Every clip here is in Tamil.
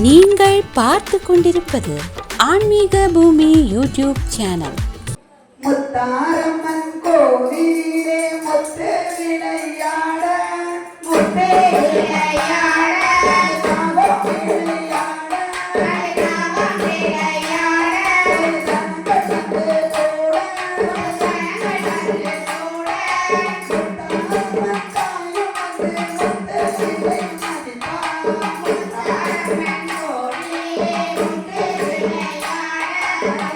நீங்கள் பார்த்து கொண்டிருப்பது ஆன்மீக பூமி யூடியூப் சேனல். முத்தாரம்மன் கோவிலே முத்து விளையாட முத்தே விளையாட காவம் விளையாட காவம் விளையாட சங்கடத்து கூட சங்கடத்து கூட முத்தாரம்மன் தாயும் வந்து முத்து விளை மதிப்பா முத்தாரம்மன் கோவிலே முத்து விளையாட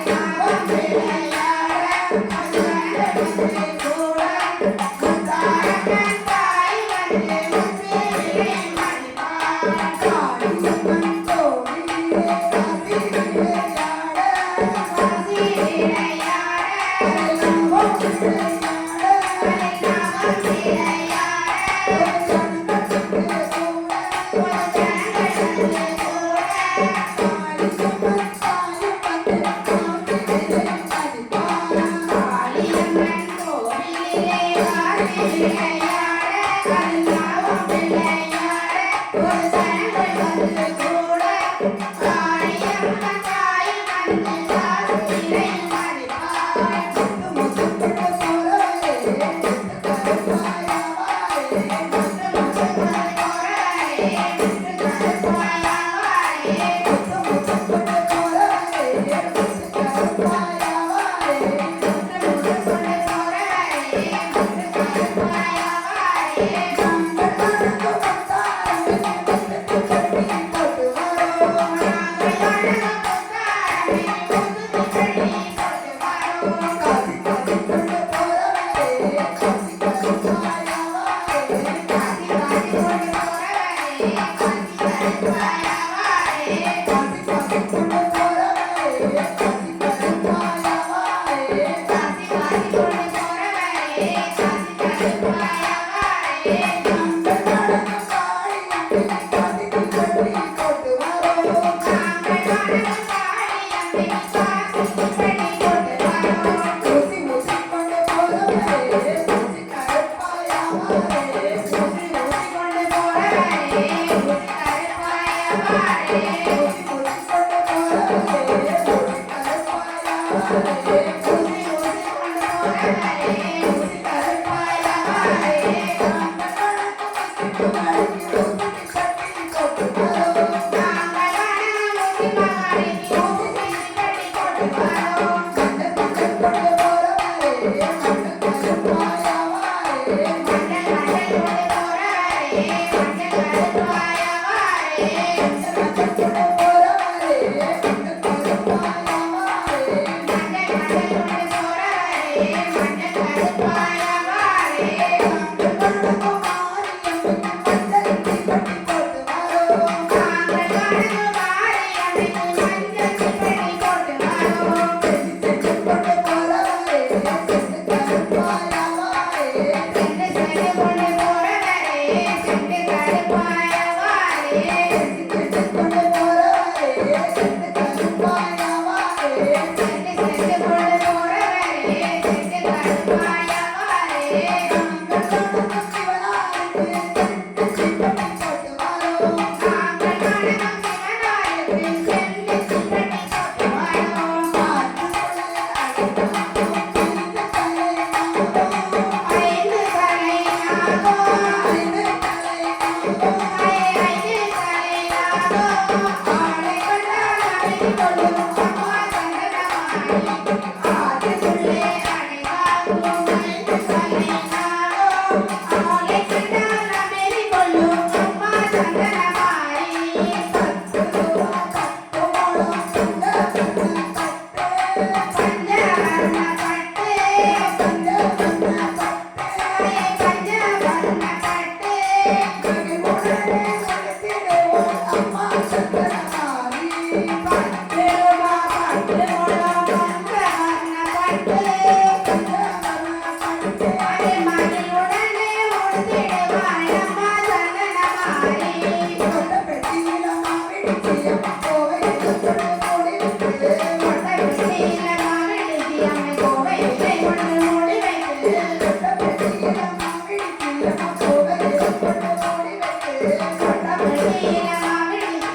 காவம் விளையாட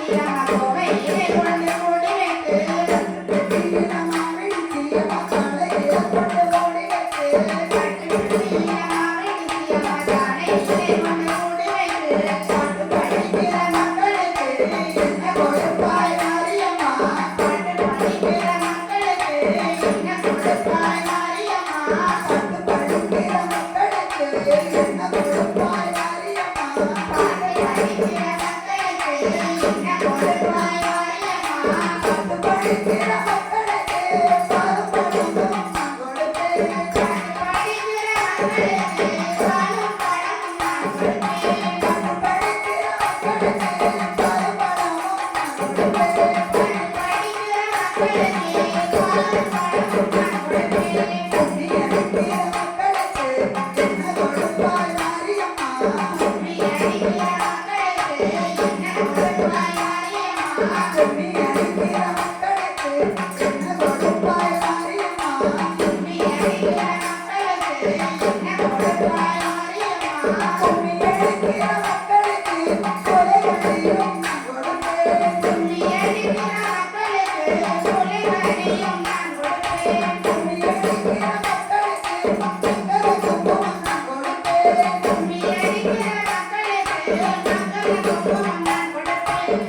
Yeah. கொடுப்பாய் மாரியம்மா பாட்டு படிக்கிற மக்களுக்கு பாலும் பழமும் நான் கொடுப்பேன் பாட்டு படிக்கிற மக்களுக்கு பாலும் பழமும் நான் கொடுப்பேன் பாட்டு படிக்கிற மக்களுக்கு பாலும் பழமும் நான் கொடுப்பேன் பாட்டு படிக்கிற மக்களுக்கு பாலும் பழமும் நான் கொடுப்பேன் கும்மி அடிக்கிற மக்களுக்கு என்ன கொடுப்பாய் மாரியம்மா கும்மி அடிக்கிற மக்களுக்கு என்ன கொடுப்பாய் மாரியம்மா கும்மி அடிக்கிற மக்களுக்கு என்ன கொடுப்பாய் மாரியம்மா கும்மி அடிக்கிற மக்களுக்கு என்ன கொடுப்பாய் மாரியம்மா கும்மி அடிக்கிற மக்களுக்கு கொலைகளையும் நான் கொடுப்பேன் கும்மி அடிக்கிற மக்களுக்கு கொலைகளையும் நான் கொடுப்பேன் கும்மி அடிக்கிற மக்களுக்கு மங்களகம்பம் நான் கொடுப்பேன் கும்மி அடிக்கிற மக்களுக்கு மங்களகம்பம் நான் கொடுப்பேன்